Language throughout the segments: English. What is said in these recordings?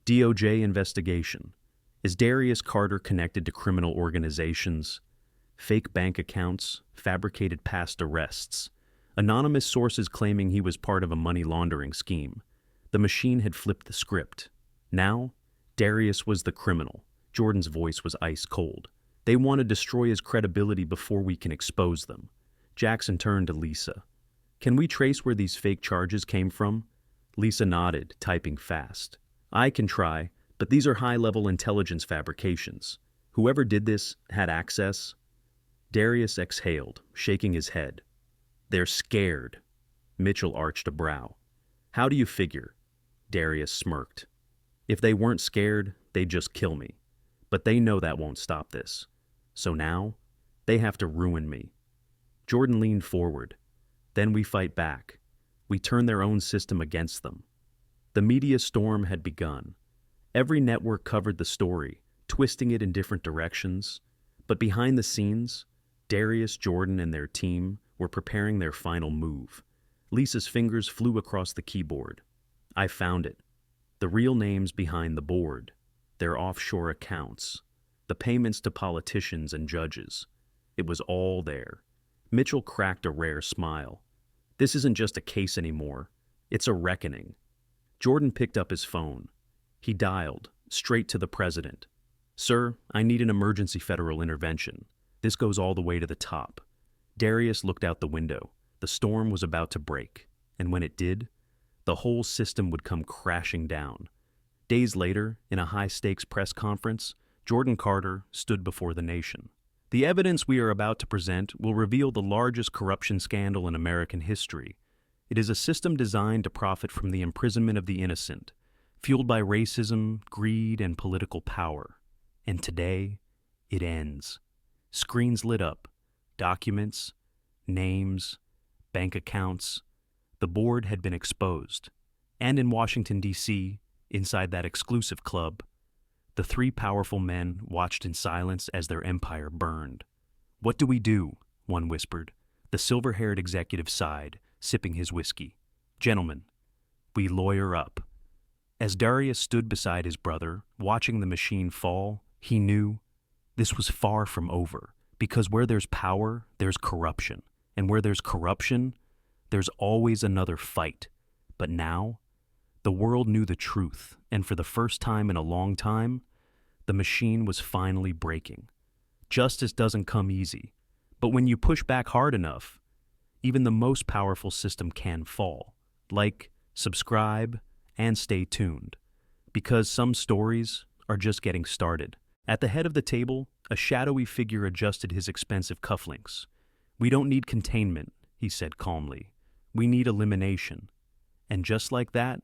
DOJ investigation. Is Darius Carter connected to criminal organizations? Fake bank accounts, fabricated past arrests. Anonymous sources claiming he was part of a money laundering scheme. The machine had flipped the script. Now, Darius was the criminal. Jordan's voice was ice cold. They want to destroy his credibility before we can expose them. Jackson turned to Lisa. Can we trace where these fake charges came from? Lisa nodded, typing fast. I can try, but these are high-level intelligence fabrications. Whoever did this had access. Darius exhaled, shaking his head. They're scared. Mitchell arched a brow. How do you figure? Darius smirked. If they weren't scared, they'd just kill me. But they know that won't stop this. So now, they have to ruin me. Jordan leaned forward. Then we fight back. We turn their own system against them. The media storm had begun. Every network covered the story, twisting it in different directions. But behind the scenes, Darius, Jordan, and their team were preparing their final move. Lisa's fingers flew across the keyboard. I found it. The real names behind the board. Their offshore accounts. The payments to politicians and judges. It was all there. Mitchell cracked a rare smile. This isn't just a case anymore. It's a reckoning. Jordan picked up his phone. He dialed, straight to the president. Sir, I need an emergency federal intervention. This goes all the way to the top. Darius looked out the window. The storm was about to break. And when it did, the whole system would come crashing down. Days later, in a high-stakes press conference, Jordan Carter stood before the nation. The evidence we are about to present will reveal the largest corruption scandal in American history. It is a system designed to profit from the imprisonment of the innocent, fueled by racism, greed, and political power. And today, it ends. Screens lit up, documents, names, bank accounts. The board had been exposed. And in Washington, D.C., inside that exclusive club, the three powerful men watched in silence as their empire burned. What do we do? One whispered. The silver-haired executive sighed, sipping his whiskey. Gentlemen, we lawyer up. As Darius stood beside his brother, watching the machine fall, he knew this was far from over, because where there's power, there's corruption. And where there's corruption, there's always another fight. But now, the world knew the truth, and for the first time in a long time, the machine was finally breaking. Justice doesn't come easy, but when you push back hard enough, even the most powerful system can fall. Like, subscribe, and stay tuned, because some stories are just getting started. At the head of the table, a shadowy figure adjusted his expensive cufflinks. We don't need containment, he said calmly. We need elimination. And just like that,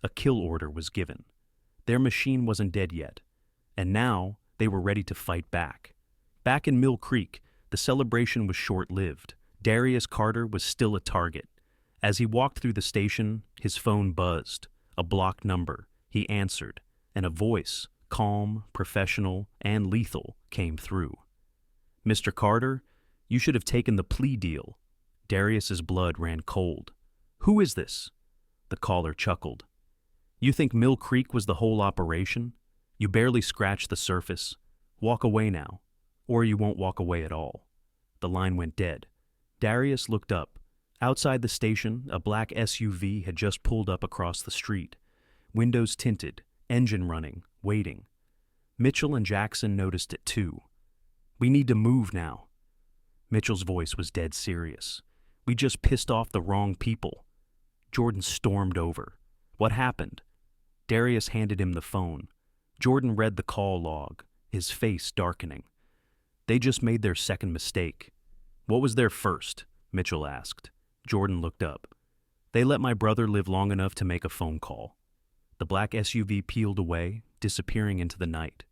a kill order was given. Their machine wasn't dead yet, and now they were ready to fight back. Back in Mill Creek, the celebration was short-lived. Darius Carter was still a target. As he walked through the station, his phone buzzed. A blocked number. He answered, and a voice, calm, professional, and lethal, came through. Mr. Carter, you should have taken the plea deal. Darius's blood ran cold. Who is this? The caller chuckled. You think Mill Creek was the whole operation? You barely scratched the surface. Walk away now, or you won't walk away at all. The line went dead. Darius looked up. Outside the station, a black SUV had just pulled up across the street. Windows tinted, engine running, waiting. Mitchell and Jackson noticed it too. We need to move now. Mitchell's voice was dead serious. We just pissed off the wrong people. Jordan stormed over. What happened? Darius handed him the phone. Jordan read the call log, his face darkening. They just made their second mistake. What was their first? Mitchell asked. Jordan looked up. They let my brother live long enough to make a phone call. The black SUV peeled away, disappearing into the night.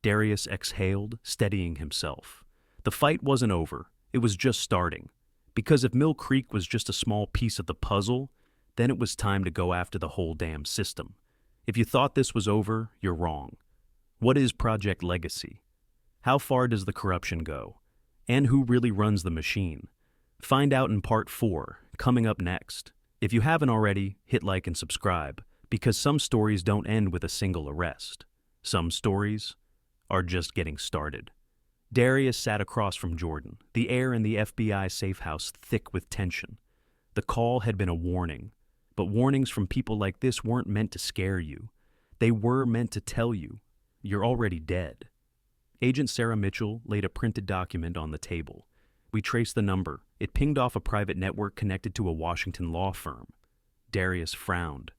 Darius exhaled, steadying himself. The fight wasn't over. It was just starting. Because if Mill Creek was just a small piece of the puzzle, then it was time to go after the whole damn system. If you thought this was over, you're wrong. What is Project Legacy? How far does the corruption go? And who really runs the machine? Find out in Part 4, coming up next. If you haven't already, hit like and subscribe, Because some stories don't end with a single arrest. Some stories are just getting started. Darius sat across from Jordan, the air in the FBI safe house thick with tension. The call had been a warning, but warnings from people like this weren't meant to scare you. They were meant to tell you, you're already dead. Agent Sarah Mitchell laid a printed document on the table. We traced the number. It pinged off a private network connected to a Washington law firm. Darius frowned.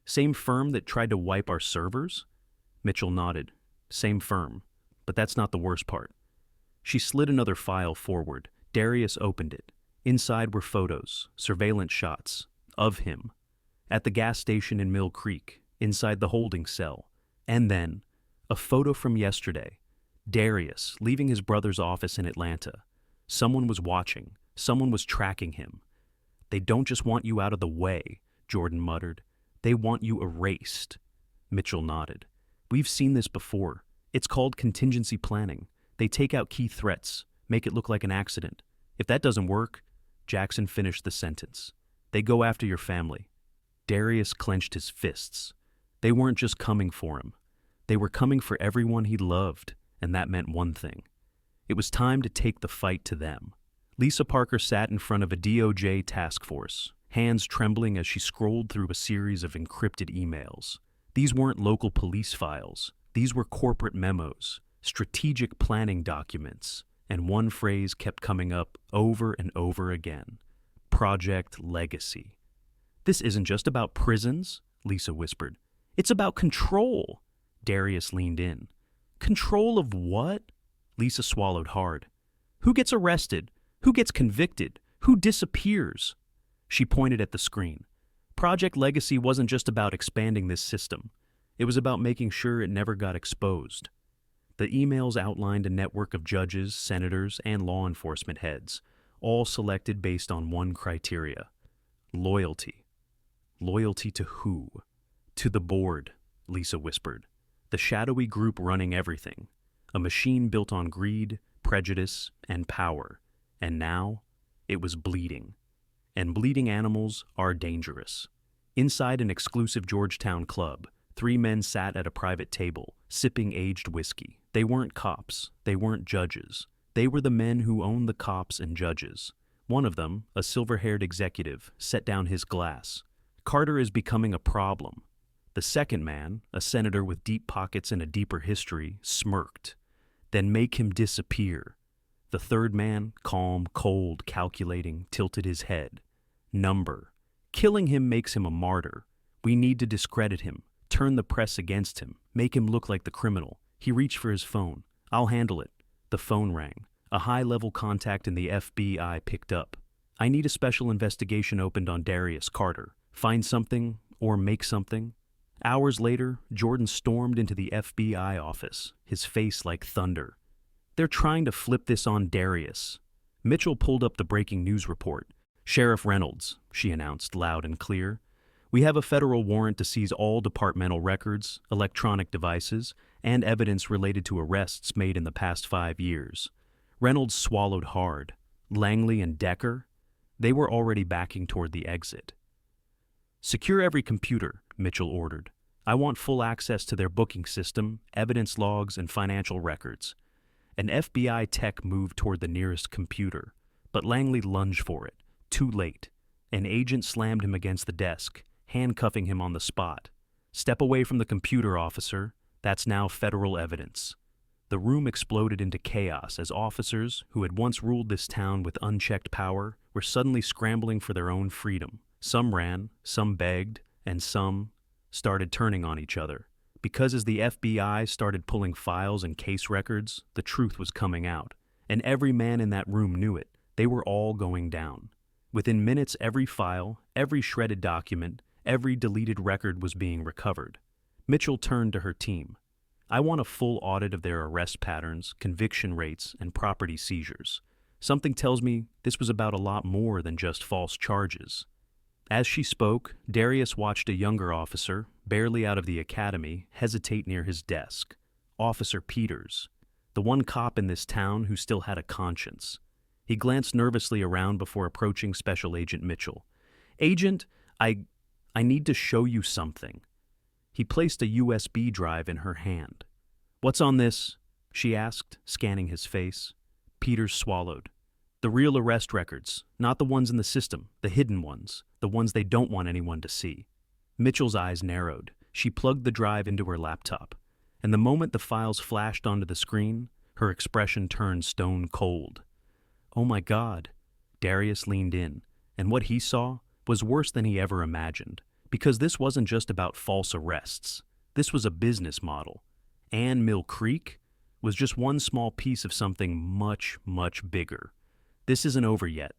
Same firm that tried to wipe our servers? Mitchell nodded. Same firm. But that's not the worst part. She slid another file forward. Darius opened it. Inside were photos, surveillance shots, of him. At the gas station in Mill Creek, inside the holding cell. And then, a photo from yesterday. Darius leaving his brother's office in Atlanta. Someone was watching. Someone was tracking him. They don't just want you out of the way, Jordan muttered. They want you erased. Mitchell nodded. We've seen this before. It's called contingency planning. They take out key threats, make it look like an accident. If that doesn't work, Jackson finished the sentence. They go after your family. Darius clenched his fists. They weren't just coming for him. They were coming for everyone he loved, and that meant one thing. It was time to take the fight to them. Lisa Parker sat in front of a DOJ task force, hands trembling as she scrolled through a series of encrypted emails. These weren't local police files. These were corporate memos, strategic planning documents, and one phrase kept coming up over and over again. Project Legacy. This isn't just about prisons, Lisa whispered. It's about control. Darius leaned in. Control of what? Lisa swallowed hard. Who gets arrested? Who gets convicted? Who disappears? She pointed at the screen. Project Legacy wasn't just about expanding this system. It was about making sure it never got exposed. The emails outlined a network of judges, senators, and law enforcement heads, all selected based on one criteria: loyalty. Loyalty to who? To the board, Lisa whispered. The shadowy group running everything. A machine built on greed, prejudice, and power. And now, it was bleeding. And bleeding animals are dangerous. Inside an exclusive Georgetown club, 3 men sat at a private table, sipping aged whiskey. They weren't cops. They weren't judges. They were the men who owned the cops and judges. One of them, a silver-haired executive, set down his glass. Carter is becoming a problem. The second man, a senator with deep pockets and a deeper history, smirked. Then make him disappear. The third man, calm, cold, calculating, tilted his head. Number. Killing him makes him a martyr. We need to discredit him, turn the press against him, make him look like the criminal. He reached for his phone. I'll handle it. The phone rang. A high-level contact in the FBI picked up. I need a special investigation opened on Darius Carter. Find something or make something. Hours later, Jordan stormed into the FBI office, his face like thunder. They're trying to flip this on Darius. Mitchell pulled up the breaking news report. Sheriff Reynolds, she announced loud and clear. We have a federal warrant to seize all departmental records, electronic devices, and evidence related to arrests made in the past 5 years. Reynolds swallowed hard. Langley and Decker? They were already backing toward the exit. Secure every computer, Mitchell ordered. I want full access to their booking system, evidence logs, and financial records. An FBI tech moved toward the nearest computer, but Langley lunged for it. Too late. An agent slammed him against the desk, handcuffing him on the spot. Step away from the computer, officer. That's now federal evidence. The room exploded into chaos as officers, who had once ruled this town with unchecked power, were suddenly scrambling for their own freedom. Some ran, some begged, and some started turning on each other. Because as the FBI started pulling files and case records, the truth was coming out. And every man in that room knew it. They were all going down. Within minutes, every file, every shredded document, every deleted record was being recovered. Mitchell turned to her team. I want a full audit of their arrest patterns, conviction rates, and property seizures. Something tells me this was about a lot more than just false charges. As she spoke, Darius watched a younger officer, barely out of the academy, hesitate near his desk. Officer Peters, the one cop in this town who still had a conscience. He glanced nervously around before approaching Special Agent Mitchell. Agent, I need to show you something. He placed a USB drive in her hand. "What's on this?" she asked, scanning his face. Peters swallowed. "The real arrest records, not the ones in the system, the hidden ones, the ones they don't want anyone to see." Mitchell's eyes narrowed. She plugged the drive into her laptop, and the moment the files flashed onto the screen, her expression turned stone cold. "Oh my God." Darius leaned in, and what he saw was worse than he ever imagined, because this wasn't just about false arrests. This was a business model. And Mill Creek was just one small piece of something much, much bigger. This isn't over yet.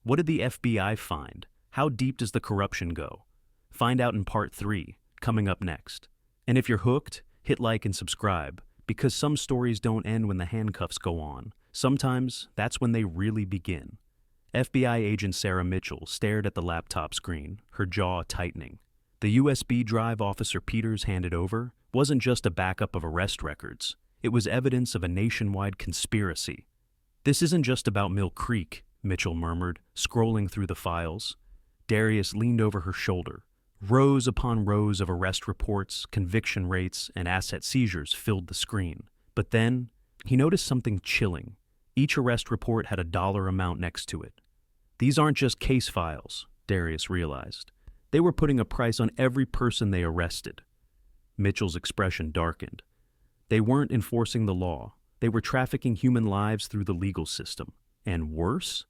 What did the FBI find? How deep does the corruption go? Find out in part 3, coming up next. And if you're hooked, hit like and subscribe, because some stories don't end when the handcuffs go on. Sometimes that's when they really begin. FBI agent Sarah Mitchell stared at the laptop screen, her jaw tightening. The USB drive Officer Peters handed over wasn't just a backup of arrest records. It was evidence of a nationwide conspiracy. "This isn't just about Mill Creek," Mitchell murmured, scrolling through the files. Darius leaned over her shoulder. Rows upon rows of arrest reports, conviction rates, and asset seizures filled the screen. But then, he noticed something chilling. Each arrest report had a dollar amount next to it. These aren't just case files, Darius realized. They were putting a price on every person they arrested. Mitchell's expression darkened. They weren't enforcing the law. They were trafficking human lives through the legal system. And worse,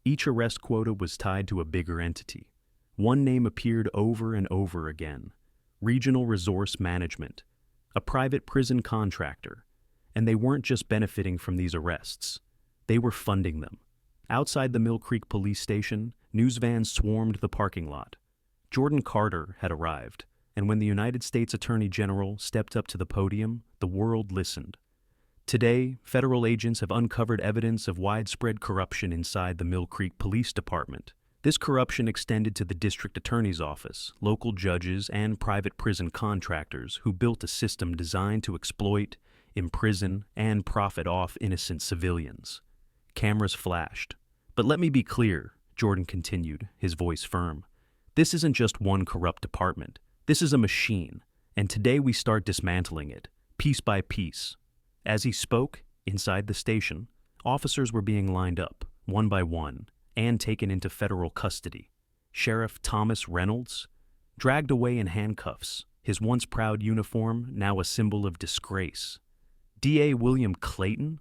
each arrest quota was tied to a bigger entity. One name appeared over and over again: Regional Resource Management, a private prison contractor. And they weren't just benefiting from these arrests. They were funding them. Outside the Mill Creek police station, news vans swarmed the parking lot. Jordan Carter had arrived, and when the United States Attorney General stepped up to the podium, the world listened. Today, federal agents have uncovered evidence of widespread corruption inside the Mill Creek Police Department. This corruption extended to the district attorney's office, local judges, and private prison contractors who built a system designed to exploit, imprison, and profit off innocent civilians. Cameras flashed. "But let me be clear," Jordan continued, his voice firm. "This isn't just one corrupt department. This is a machine, and today we start dismantling it, piece by piece." As he spoke, inside the station, officers were being lined up, one by one, and taken into federal custody. Sheriff Thomas Reynolds, dragged away in handcuffs, his once proud uniform now a symbol of disgrace. DA William Clayton,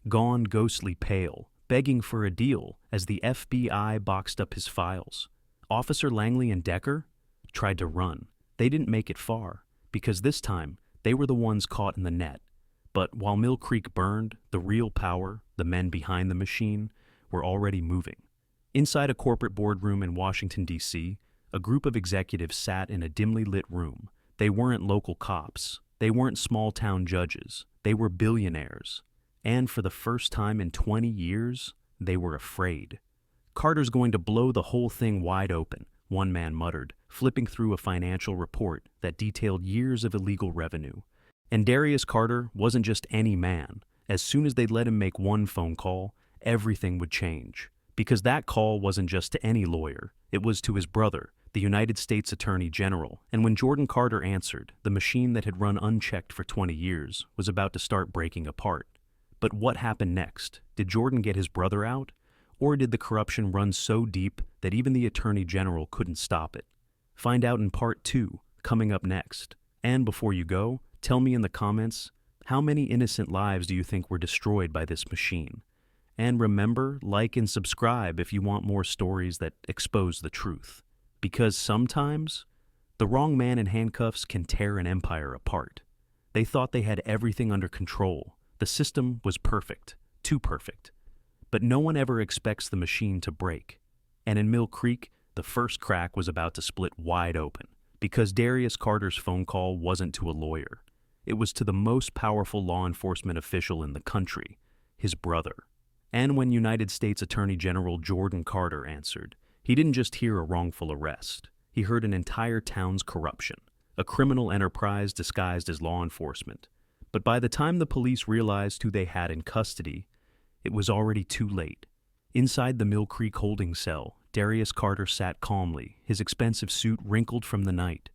gone ghostly pale, begging for a deal as the FBI boxed up his files. Officer Langley and Decker tried to run. They didn't make it far, because this time they were the ones caught in the net. But while Mill Creek burned, the real power, the men behind the machine, were already moving. Inside a corporate boardroom in Washington, D.C., a group of executives sat in a dimly lit room. They weren't local cops. They weren't small-town judges. They were billionaires. And for the first time in 20 years, they were afraid. "Carter's going to blow the whole thing wide open," one man muttered, flipping through a financial report that detailed years of illegal revenue. And Darius Carter wasn't just any man. As soon as they'd let him make one phone call, everything would change. Because that call wasn't just to any lawyer. It was to his brother, the United States Attorney General. And when Jordan Carter answered, the machine that had run unchecked for 20 years was about to start breaking apart. But what happened next? Did Jordan get his brother out? Or did the corruption run so deep that even the Attorney General couldn't stop it? Find out in part 2, coming up next. And before you go, tell me in the comments, how many innocent lives do you think were destroyed by this machine? And remember, like and subscribe if you want more stories that expose the truth. Because sometimes, the wrong man in handcuffs can tear an empire apart. They thought they had everything under control. The system was perfect, too perfect. But no one ever expects the machine to break. And in Mill Creek, the first crack was about to split wide open. Because Darius Carter's phone call wasn't to a lawyer. It was to the most powerful law enforcement official in the country, his brother. And when United States Attorney General Jordan Carter answered, he didn't just hear a wrongful arrest. He heard an entire town's corruption, a criminal enterprise disguised as law enforcement. But by the time the police realized who they had in custody, it was already too late. Inside the Mill Creek holding cell, Darius Carter sat calmly, his expensive suit wrinkled from the night.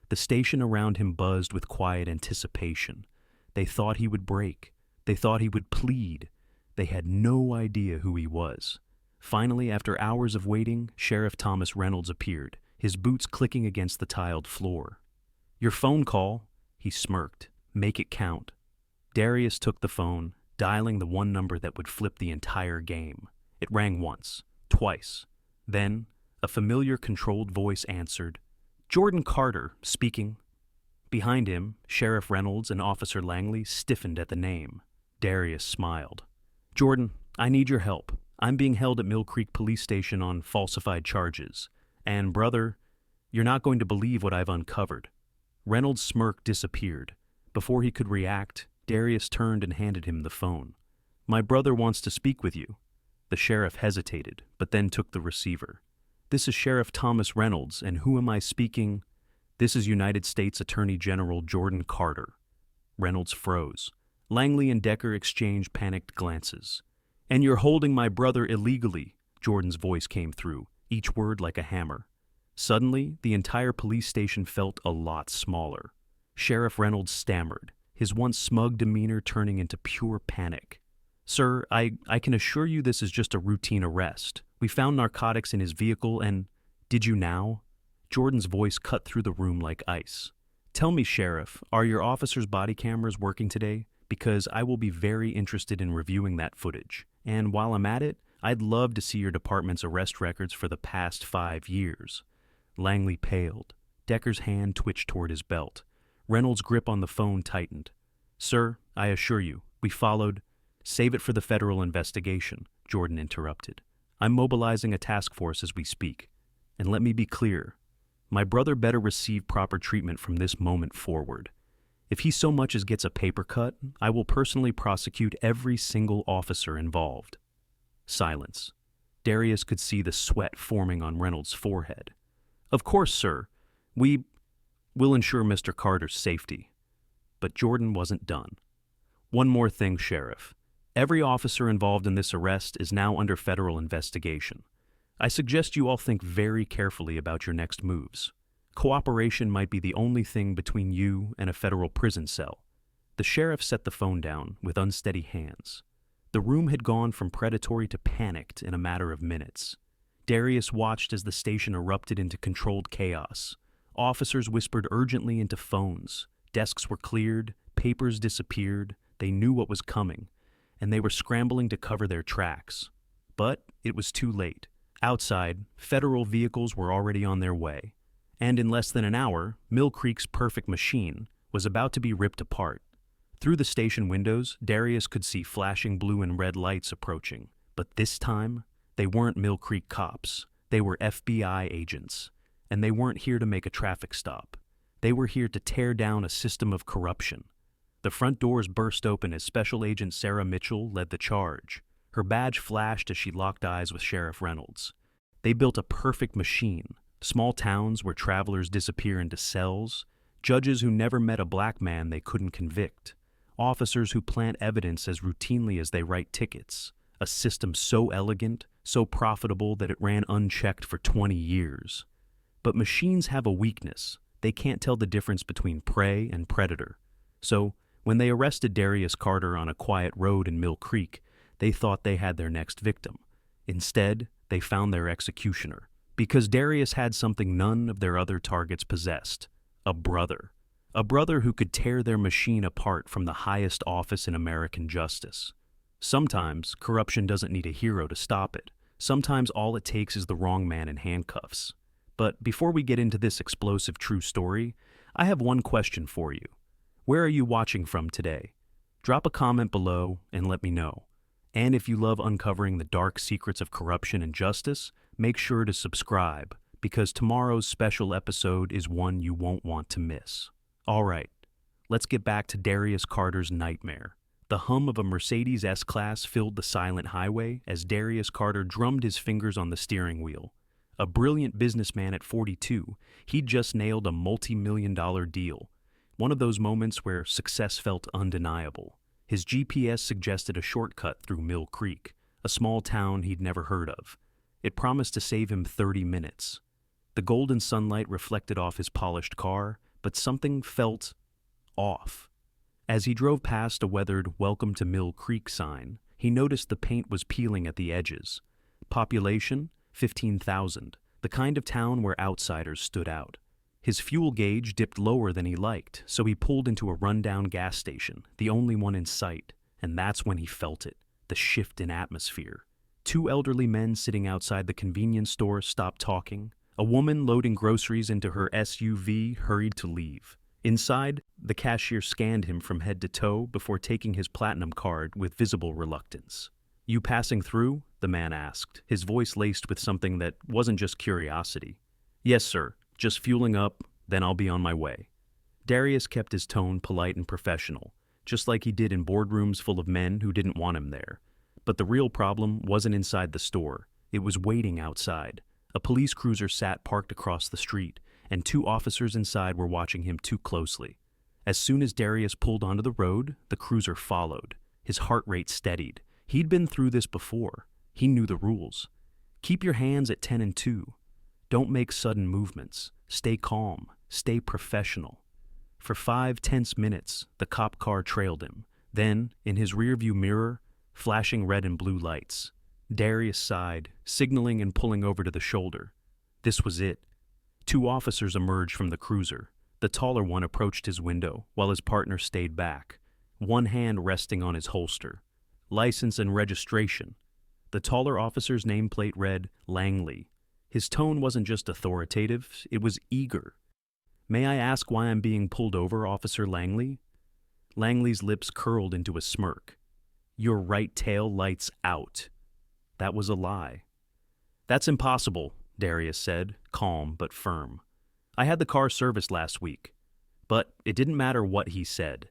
The station around him buzzed with quiet anticipation. They thought he would break. They thought he would plead. They had no idea who he was. Finally, after hours of waiting, Sheriff Thomas Reynolds appeared, his boots clicking against the tiled floor. "Your phone call," he smirked. "Make it count." Darius took the phone, dialing the one number that would flip the entire game. It rang once, twice. Then, a familiar controlled voice answered. "Jordan Carter, speaking." Behind him, Sheriff Reynolds and Officer Langley stiffened at the name. Darius smiled. "Jordan, I need your help. I'm being held at Mill Creek Police Station on falsified charges. And, brother, you're not going to believe what I've uncovered." Reynolds' smirk disappeared. Before he could react, Darius turned and handed him the phone. "My brother wants to speak with you." The sheriff hesitated, but then took the receiver. "This is Sheriff Thomas Reynolds, and who am I speaking?" "This is United States Attorney General Jordan Carter." Reynolds froze. Langley and Decker exchanged panicked glances. "And you're holding my brother illegally," Jordan's voice came through, each word like a hammer. Suddenly, the entire police station felt a lot smaller. Sheriff Reynolds stammered, his once smug demeanor turning into pure panic. "Sir, I can assure you this is just a routine arrest. We found narcotics in his vehicle and—" "Did you now?" Jordan's voice cut through the room like ice. "Tell me, Sheriff, are your officers' body cameras working today? Because I will be very interested in reviewing that footage. And while I'm at it, I'd love to see your department's arrest records for the past 5 years. Langley paled. Decker's hand twitched toward his belt. Reynolds' grip on the phone tightened. "Sir, I assure you, we followed—" "Save it for the federal investigation," Jordan interrupted. "I'm mobilizing a task force as we speak. And let me be clear. My brother better receive proper treatment from this moment forward. If he so much as gets a paper cut, I will personally prosecute every single officer involved." Silence. Darius could see the sweat forming on Reynolds' forehead. "Of course, sir. We'll ensure Mr. Carter's safety." But Jordan wasn't done. "One more thing, Sheriff. Every officer involved in this arrest is now under federal investigation. I suggest you all think very carefully about your next moves. Cooperation might be the only thing between you and a federal prison cell." The sheriff set the phone down with unsteady hands. The room had gone from predatory to panicked in a matter of minutes. Darius watched as the station erupted into controlled chaos. Officers whispered urgently into phones. Desks were cleared, papers disappeared. They knew what was coming, and they were scrambling to cover their tracks. But it was too late. Outside, federal vehicles were already on their way. And in less than an hour, Mill Creek's perfect machine was about to be ripped apart. Through the station windows, Darius could see flashing blue and red lights approaching. But this time, they weren't Mill Creek cops. They were FBI agents. And they weren't here to make a traffic stop. They were here to tear down a system of corruption. The front doors burst open as Special Agent Sarah Mitchell led the charge. Her badge flashed as she locked eyes with Sheriff Reynolds. They built a perfect machine. Small towns where travelers disappear into cells, judges who never met a black man they couldn't convict, officers who plant evidence as routinely as they write tickets, a system so elegant, so profitable that it ran unchecked for 20 years. But machines have a weakness. They can't tell the difference between prey and predator. So, when they arrested Darius Carter on a quiet road in Mill Creek, they thought they had their next victim. Instead, they found their executioner. Because Darius had something none of their other targets possessed. A brother. A brother who could tear their machine apart from the highest office in American justice. Sometimes, corruption doesn't need a hero to stop it. Sometimes all it takes is the wrong man in handcuffs. But before we get into this explosive true story, I have one question for you. Where are you watching from today? Drop a comment below and let me know. And if you love uncovering the dark secrets of corruption and justice, make sure to subscribe, because tomorrow's special episode is one you won't want to miss. All right, let's get back to Darius Carter's nightmare. The hum of a Mercedes S-Class filled the silent highway as Darius Carter drummed his fingers on the steering wheel. A brilliant businessman at 42, he'd just nailed a multi-million-dollar deal. One of those moments where success felt undeniable. His GPS suggested a shortcut through Mill Creek, a small town he'd never heard of. It promised to save him 30 minutes. The golden sunlight reflected off his polished car, but something felt off. As he drove past a weathered "Welcome to Mill Creek" sign, he noticed the paint was peeling at the edges. Population, 15,000, the kind of town where outsiders stood out. His fuel gauge dipped lower than he liked, so he pulled into a rundown gas station, the only one in sight, and that's when he felt it, the shift in atmosphere. Two elderly men sitting outside the convenience store stopped talking. A woman loading groceries into her SUV hurried to leave. Inside, the cashier scanned him from head to toe before taking his platinum card with visible reluctance. "You passing through?" the man asked, his voice laced with something that wasn't just curiosity. "Yes, sir. Just fueling up, then I'll be on my way." Darius kept his tone polite and professional, just like he did in boardrooms full of men who didn't want him there. But the real problem wasn't inside the store. It was waiting outside. A police cruiser sat parked across the street, and two officers inside were watching him too closely. As soon as Darius pulled onto the road, the cruiser followed. His heart rate steadied. He'd been through this before. He knew the rules. Keep your hands at 10 and 2. Don't make sudden movements. Stay calm. Stay professional. For 5 tense minutes, the cop car trailed him. Then, in his rearview mirror, flashing red and blue lights. Darius sighed, signaling and pulling over to the shoulder. This was it. Two officers emerged from the cruiser. The taller one approached his window, while his partner stayed back, one hand resting on his holster. License and registration. The taller officer's nameplate read Langley. His tone wasn't just authoritative, it was eager. "May I ask why I'm being pulled over, Officer Langley?" Langley's lips curled into a smirk. "Your right tail lights out." That was a lie. "That's impossible," Darius said, calm but firm. "I had the car serviced last week." But it didn't matter what he said,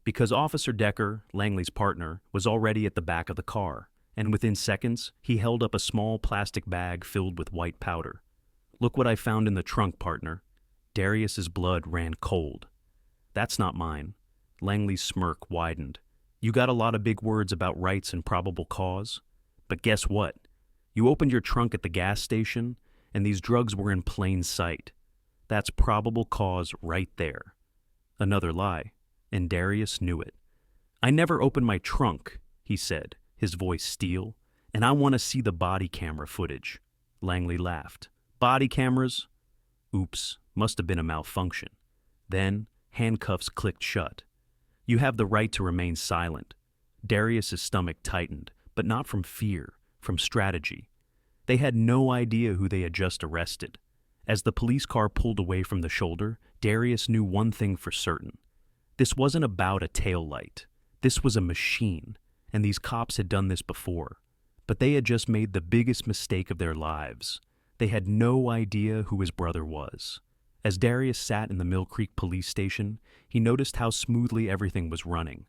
because Officer Decker, Langley's partner, was already at the back of the car, and within seconds, he held up a small plastic bag filled with white powder. "Look what I found in the trunk, partner." Darius's blood ran cold. "That's not mine." Langley's smirk widened. "You got a lot of big words about rights and probable cause. But guess what? You opened your trunk at the gas station, and these drugs were in plain sight. That's probable cause right there." Another lie, and Darius knew it. "I never opened my trunk," he said, his voice steel, "and I want to see the body camera footage." Langley laughed. "Body cameras?" Oops, must have been a malfunction. Then, handcuffs clicked shut. "You have the right to remain silent." Darius's stomach tightened, but not from fear, from strategy. They had no idea who they had just arrested. As the police car pulled away from the shoulder, Darius knew one thing for certain. This wasn't about a taillight. This was a machine, and these cops had done this before. But they had just made the biggest mistake of their lives. They had no idea who his brother was. As Darius sat in the Mill Creek police station, he noticed how smoothly everything was running.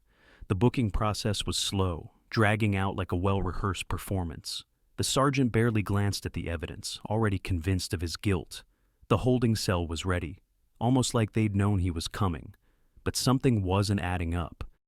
The booking process was slow, dragging out like a well-rehearsed performance. The sergeant barely glanced at the evidence, already convinced of his guilt. The holding cell was ready, almost like they'd known he was coming. But something wasn't adding up.